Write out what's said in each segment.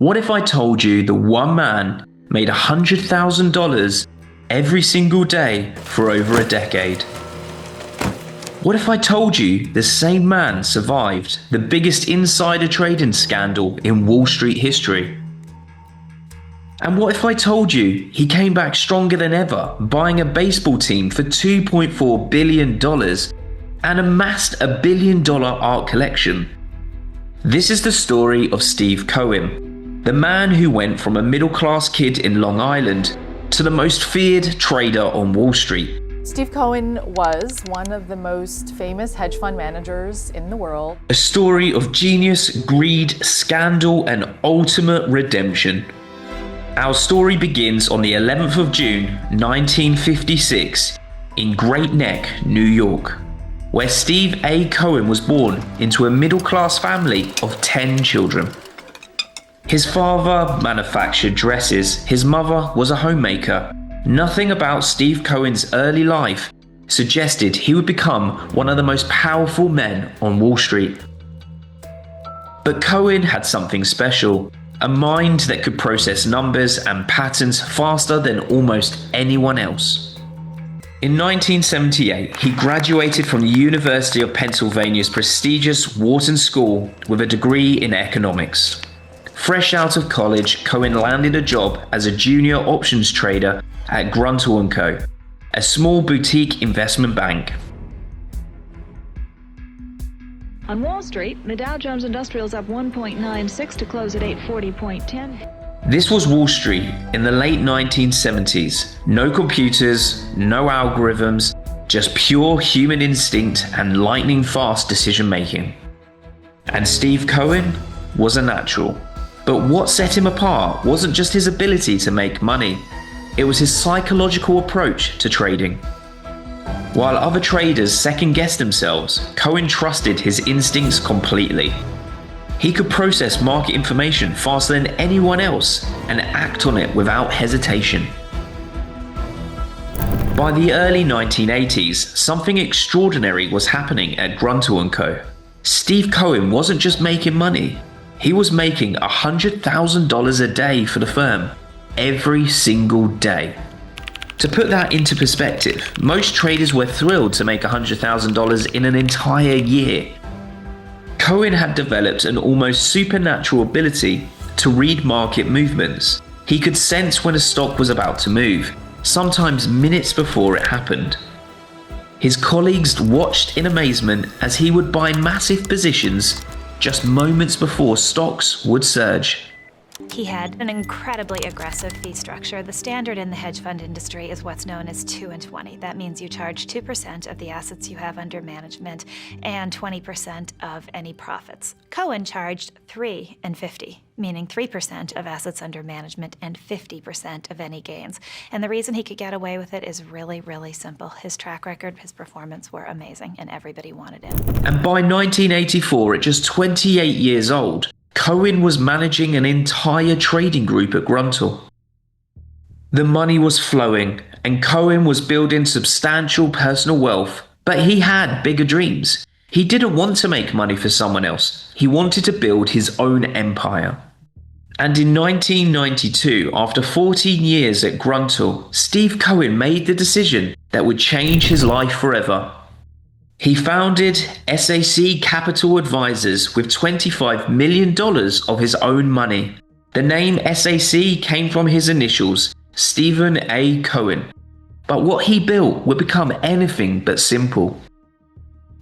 What if I told you the one man made $100,000 every single day for over a decade? What if I told you the same man survived the biggest insider trading scandal in Wall Street history? And what if I told you he came back stronger than ever, buying a baseball team for $2.4 billion and amassed a $1 billion art collection? This is the story of Steve Cohen, the man who went from a middle-class kid in Long Island to the most feared trader on Wall Street. Steve Cohen was one of the most famous hedge fund managers in the world. A story of genius, greed, scandal, and ultimate redemption. Our story begins on the 11th of June, 1956, in Great Neck, New York, where Steve A. Cohen was born into a middle-class family of 10 children. His father manufactured dresses, his mother was a homemaker. Nothing about Steve Cohen's early life suggested he would become one of the most powerful men on Wall Street. But Cohen had something special, a mind that could process numbers and patterns faster than almost anyone else. In 1978, he graduated from the University of Pennsylvania's prestigious Wharton School with a degree in economics. Fresh out of college, Cohen landed a job as a junior options trader at Gruntle & Co., a small boutique investment bank. On Wall Street, the Dow Jones Industrial is up 1.96 to close at 840.10. This was Wall Street in the late 1970s. No computers, no algorithms, just pure human instinct and lightning-fast decision-making. And Steve Cohen was a natural. But what set him apart wasn't just his ability to make money. It was his psychological approach to trading. While other traders second-guessed themselves, Cohen trusted his instincts completely. He could process market information faster than anyone else and act on it without hesitation. By the early 1980s, something extraordinary was happening at Gruntle & Co. Steve Cohen wasn't just making money. He was making $100,000 a day for the firm, every single day. To put that into perspective, most traders were thrilled to make $100,000 in an entire year. Cohen had developed an almost supernatural ability to read market movements. He could sense when a stock was about to move, sometimes minutes before it happened. His colleagues watched in amazement as he would buy massive positions just moments before stocks would surge. He had an incredibly aggressive fee structure. The standard in the hedge fund industry is what's known as 2 and 20. That means you charge 2% of the assets you have under management and 20% of any profits. Cohen charged 3 and 50, meaning 3% of assets under management and 50% of any gains. And the reason he could get away with it is really, really simple. His track record, his performance were amazing, and everybody wanted him. And by 1984, at just 28 years old, Cohen was managing an entire trading group at Gruntle. The money was flowing, and Cohen was building substantial personal wealth, but he had bigger dreams. He didn't want to make money for someone else. He wanted to build his own empire. And in 1992, after 14 years at Gruntle, Steve Cohen made the decision that would change his life forever. He founded SAC Capital Advisors with $25 million of his own money. The name SAC came from his initials, Steven A. Cohen. But what he built would become anything but simple.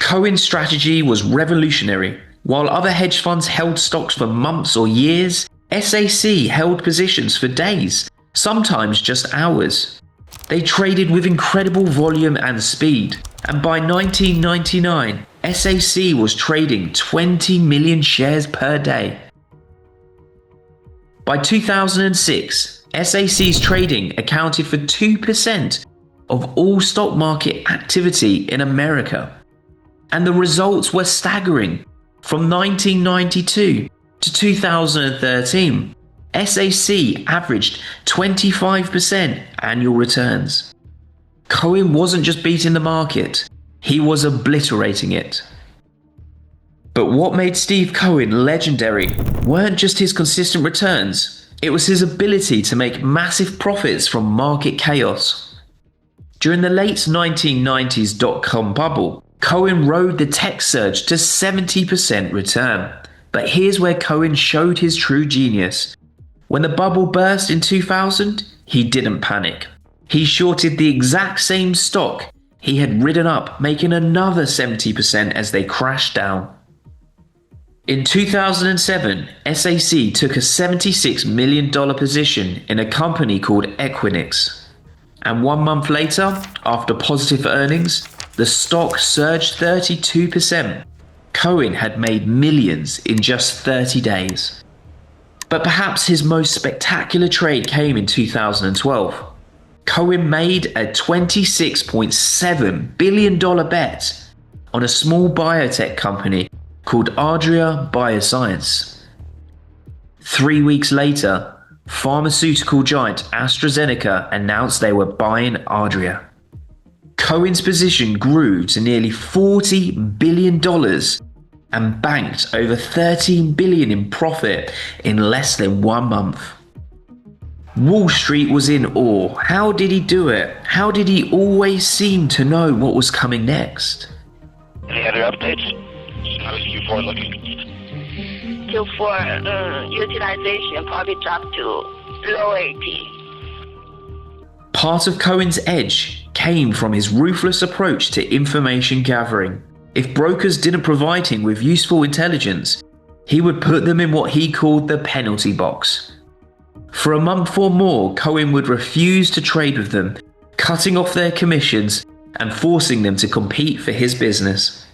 Cohen's strategy was revolutionary. While other hedge funds held stocks for months or years, SAC held positions for days, sometimes just hours. They traded with incredible volume and speed, and by 1999, SAC was trading 20 million shares per day. By 2006, SAC's trading accounted for 2% of all stock market activity in America. And the results were staggering. From 1992 to 2013, SAC averaged 25% annual returns. Cohen wasn't just beating the market, he was obliterating it. But what made Steve Cohen legendary weren't just his consistent returns, it was his ability to make massive profits from market chaos. During the late 1990s dot-com bubble, Cohen rode the tech surge to 70% return. But here's where Cohen showed his true genius. When the bubble burst in 2000, he didn't panic. He shorted the exact same stock he had ridden up, making another 70% as they crashed down. In 2007, SAC took a $76 million position in a company called Equinix. And 1 month later, after positive earnings, the stock surged 32%. Cohen had made millions in just 30 days. But perhaps his most spectacular trade came in 2012. Cohen made a $26.7 billion bet on a small biotech company called Ardria Bioscience. 3 weeks later, pharmaceutical giant AstraZeneca announced they were buying Ardria. Cohen's position grew to nearly $40 billion and banked over $13 billion in profit in less than 1 month. Wall Street was in awe. How did he do it? How did he always seem to know what was coming next? Any other updates? How is Q4 looking? Q4 utilization probably dropped to low 80. Part of Cohen's edge came from his ruthless approach to information gathering. If brokers didn't provide him with useful intelligence, he would put them in what he called the penalty box. For a month or more, Cohen would refuse to trade with them, cutting off their commissions and forcing them to compete for his business.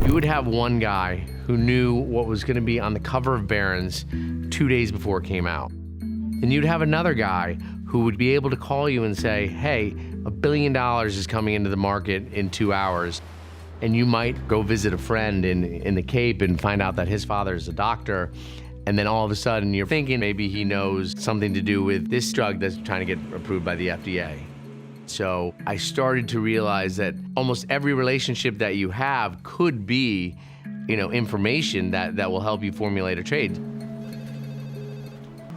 You would have one guy who knew what was going to be on the cover of Barron's 2 days before it came out. And you'd have another guy who would be able to call you and say, hey, $1 billion is coming into the market in 2 hours. And you might go visit a friend in the Cape and find out that his father is a doctor. And then all of a sudden you're thinking maybe he knows something to do with this drug that's trying to get approved by the FDA. So I started to realize that almost every relationship that you have could be, information that will help you formulate a trade.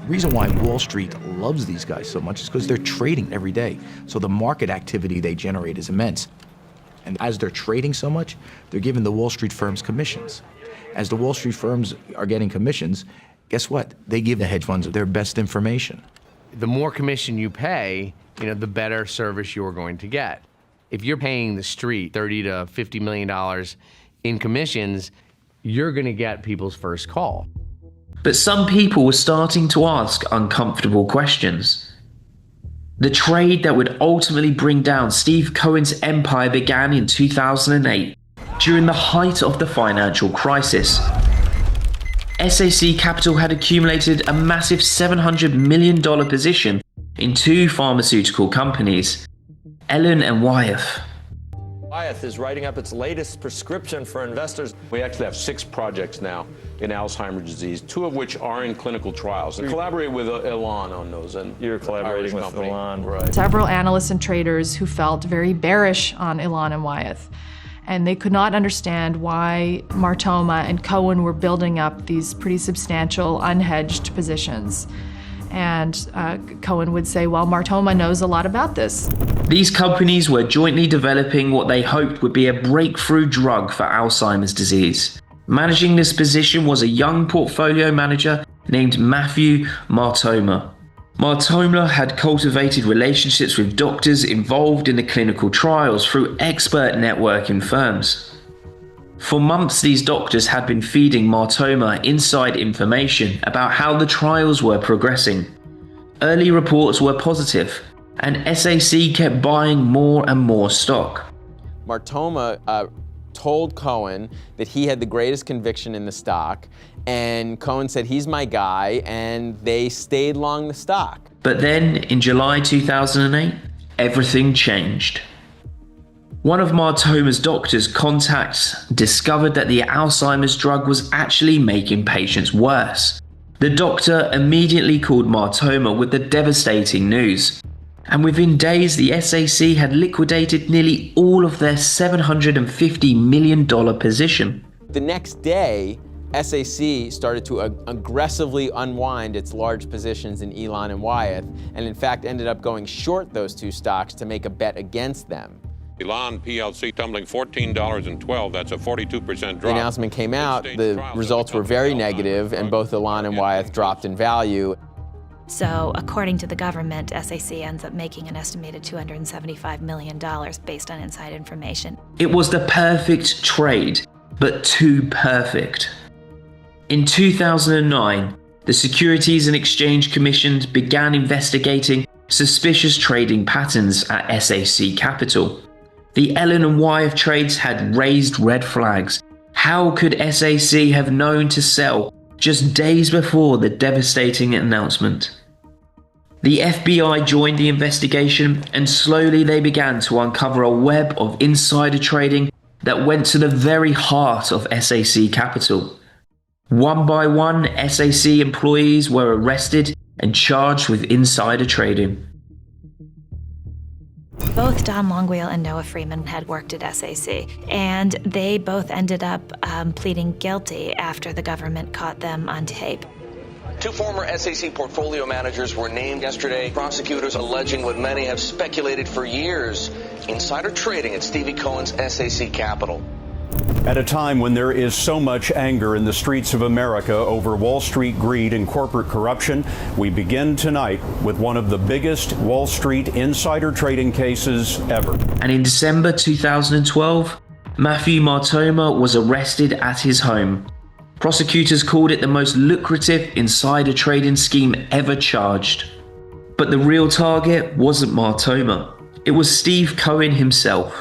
The reason why Wall Street loves these guys so much is because they're trading every day. So the market activity they generate is immense. And as they're trading so much, they're giving the Wall Street firms commissions. As the Wall Street firms are getting commissions, guess what? They give the hedge funds their best information. The more commission you pay, the better service you're going to get. If you're paying the street $30 to $50 million in commissions, you're going to get people's first call. But some people were starting to ask uncomfortable questions. The trade that would ultimately bring down Steve Cohen's empire began in 2008, during the height of the financial crisis. SAC Capital had accumulated a massive $700 million position in 2 pharmaceutical companies, Ellen and Wyeth. Wyeth is writing up its latest prescription for investors. We actually have 6 projects now in Alzheimer's disease, 2 of which are in clinical trials. And collaborate with Elon on those. And you're collaborating with Elon, right? Several analysts and traders who felt very bearish on Elon and Wyeth. And they could not understand why Martoma and Cohen were building up these pretty substantial unhedged positions. And Cohen would say, well, Martoma knows a lot about this. These companies were jointly developing what they hoped would be a breakthrough drug for Alzheimer's disease. Managing this position was a young portfolio manager named Matthew Martoma. Martoma had cultivated relationships with doctors involved in the clinical trials through expert networking firms. For months, these doctors had been feeding Martoma inside information about how the trials were progressing. Early reports were positive, and SAC kept buying more and more stock. Martoma told Cohen that he had the greatest conviction in the stock, and Cohen said, he's my guy, and they stayed long the stock. But then, in July 2008, everything changed. One of Martoma's doctor's contacts discovered that the Alzheimer's drug was actually making patients worse. The doctor immediately called Martoma with the devastating news. And within days, the SAC had liquidated nearly all of their $750 million position. The next day, SAC started to aggressively unwind its large positions in Elon and Wyeth, and in fact ended up going short those two stocks to make a bet against them. Elon PLC tumbling $14.12, that's a 42% drop. The announcement came out, the results were very negative, and both Elon and Wyeth dropped in value. So, according to the government, SAC ends up making an estimated $275 million based on inside information. It was the perfect trade, but too perfect. In 2009, the Securities and Exchange Commission began investigating suspicious trading patterns at SAC Capital. The Ellen and Wyeth trades had raised red flags. How could SAC have known to sell just days before the devastating announcement? The FBI joined the investigation, and slowly they began to uncover a web of insider trading that went to the very heart of SAC Capital. One by one, SAC employees were arrested and charged with insider trading. Both Don Longwheel and Noah Freeman had worked at SAC, and they both ended up pleading guilty after the government caught them on tape. Two former SAC portfolio managers were named yesterday. Prosecutors alleging what many have speculated for years, insider trading at Steven Cohen's SAC Capital. At a time when there is so much anger in the streets of America over Wall Street greed and corporate corruption, we begin tonight with one of the biggest Wall Street insider trading cases ever. And in December 2012, Matthew Martoma was arrested at his home. Prosecutors called it the most lucrative insider trading scheme ever charged. But the real target wasn't Martoma. It was Steve Cohen himself.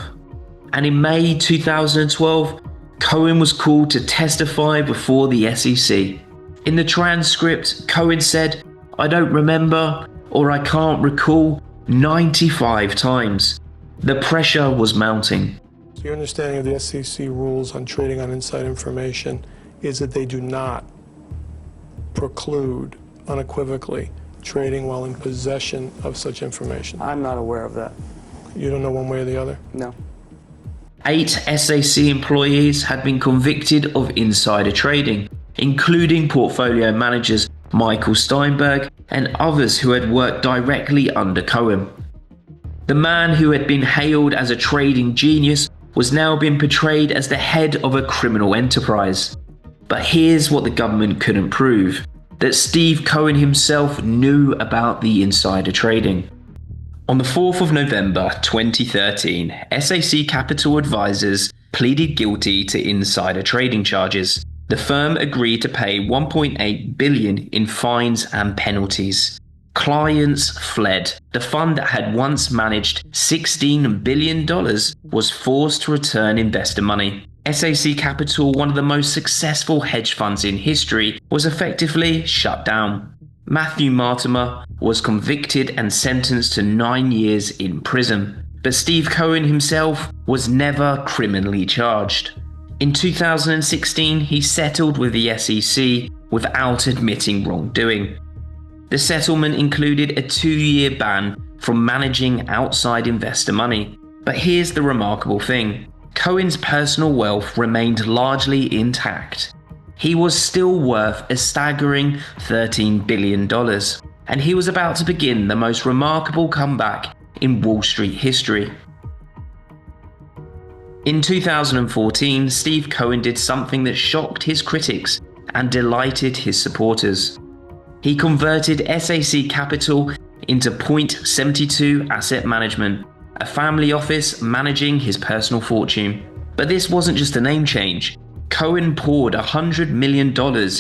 And in May 2012, Cohen was called to testify before the SEC. In the transcript, Cohen said, "I don't remember," or "I can't recall," 95 times. The pressure was mounting. So your understanding of the SEC rules on trading on inside information is that they do not preclude unequivocally trading while in possession of such information. I'm not aware of that. You don't know one way or the other? No. 8 SAC employees had been convicted of insider trading, including portfolio managers Michael Steinberg and others who had worked directly under Cohen. The man who had been hailed as a trading genius was now being portrayed as the head of a criminal enterprise. But here's what the government couldn't prove: that Steve Cohen himself knew about the insider trading. On the 4th of November 2013, SAC Capital advisors pleaded guilty to insider trading charges. The firm agreed to pay $1.8 billion in fines and penalties. Clients fled. The fund that had once managed $16 billion was forced to return investor money. SAC Capital, one of the most successful hedge funds in history, was effectively shut down. Matthew Martoma was convicted and sentenced to 9 years in prison, but Steve Cohen himself was never criminally charged. In 2016, he settled with the SEC without admitting wrongdoing. The settlement included a 2-year ban from managing outside investor money. But here's the remarkable thing: Cohen's personal wealth remained largely intact. He was still worth a staggering $13 billion, and he was about to begin the most remarkable comeback in Wall Street history. In 2014, Steve Cohen did something that shocked his critics and delighted his supporters. He converted SAC Capital into Point72 Asset Management, a family office managing his personal fortune. But this wasn't just a name change. Cohen poured $100 million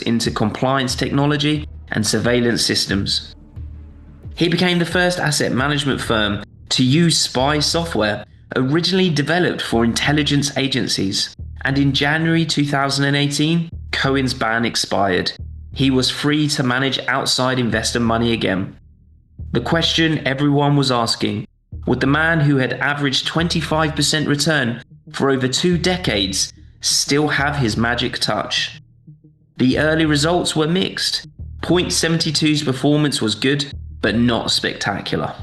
into compliance technology and surveillance systems. He became the first asset management firm to use spy software originally developed for intelligence agencies. And in January 2018, Cohen's ban expired. He was free to manage outside investor money again. The question everyone was asking: would the man who had averaged 25% return for over 2 decades still have his magic touch? The early results were mixed. Point72's performance was good, but not spectacular.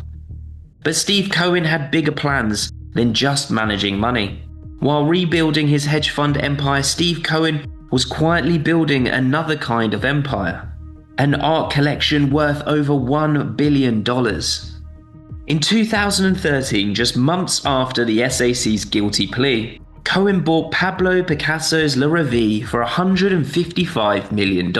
But Steve Cohen had bigger plans than just managing money. While rebuilding his hedge fund empire, Steve Cohen was quietly building another kind of empire, an art collection worth over $1 billion. In 2013, just months after the SAC's guilty plea, Cohen bought Pablo Picasso's La Revue for $155 million.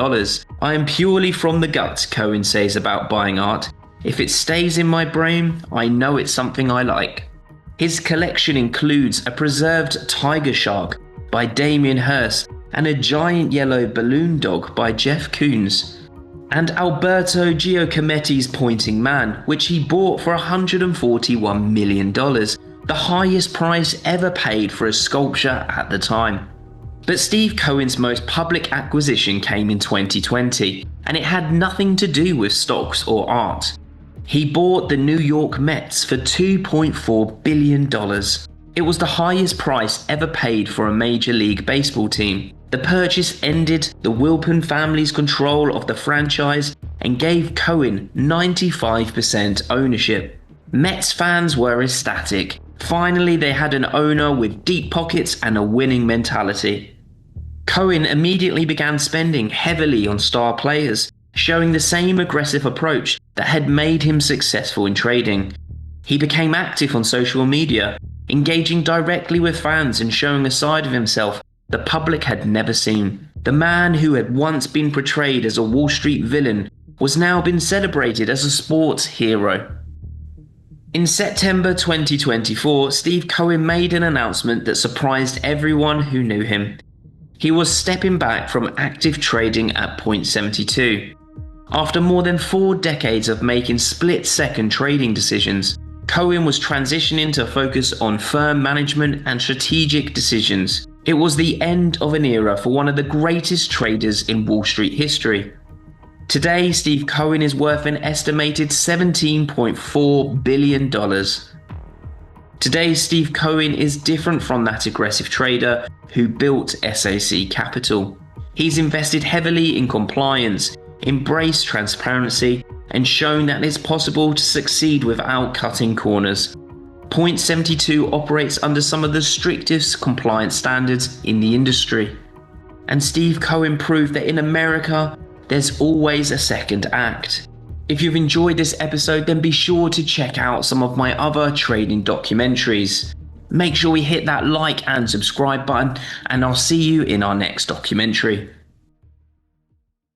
I am purely from the gut, Cohen says about buying art. If it stays in my brain, I know it's something I like. His collection includes a preserved tiger shark by Damien Hirst and a giant yellow balloon dog by Jeff Koons, and Alberto Giacometti's Pointing Man, which he bought for $141 million, the highest price ever paid for a sculpture at the time. But Steve Cohen's most public acquisition came in 2020, and it had nothing to do with stocks or art. He bought the New York Mets for $2.4 billion. It was the highest price ever paid for a Major League Baseball team. The purchase ended the Wilpon family's control of the franchise and gave Cohen 95% ownership. Mets fans were ecstatic. Finally, they had an owner with deep pockets and a winning mentality. Cohen immediately began spending heavily on star players, showing the same aggressive approach that had made him successful in trading. He became active on social media, engaging directly with fans and showing a side of himself the public had never seen. The man who had once been portrayed as a Wall Street villain was now been celebrated as a sports hero. In September 2024, Steve Cohen made an announcement that surprised everyone who knew him. He was stepping back from active trading at point 72. After more than 4 decades of making split-second trading decisions, Cohen was transitioning to focus on firm management and strategic decisions. It was the end of an era for one of the greatest traders in Wall Street history. Today, Steve Cohen is worth an estimated $17.4 billion. Today, Steve Cohen is different from that aggressive trader who built SAC Capital. He's invested heavily in compliance, embraced transparency, and shown that it's possible to succeed without cutting corners. Point 72 operates under some of the strictest compliance standards in the industry. And Steve Cohen proved that in America, there's always a second act. If you've enjoyed this episode, then be sure to check out some of my other trading documentaries. Make sure we hit that like and subscribe button, and I'll see you in our next documentary.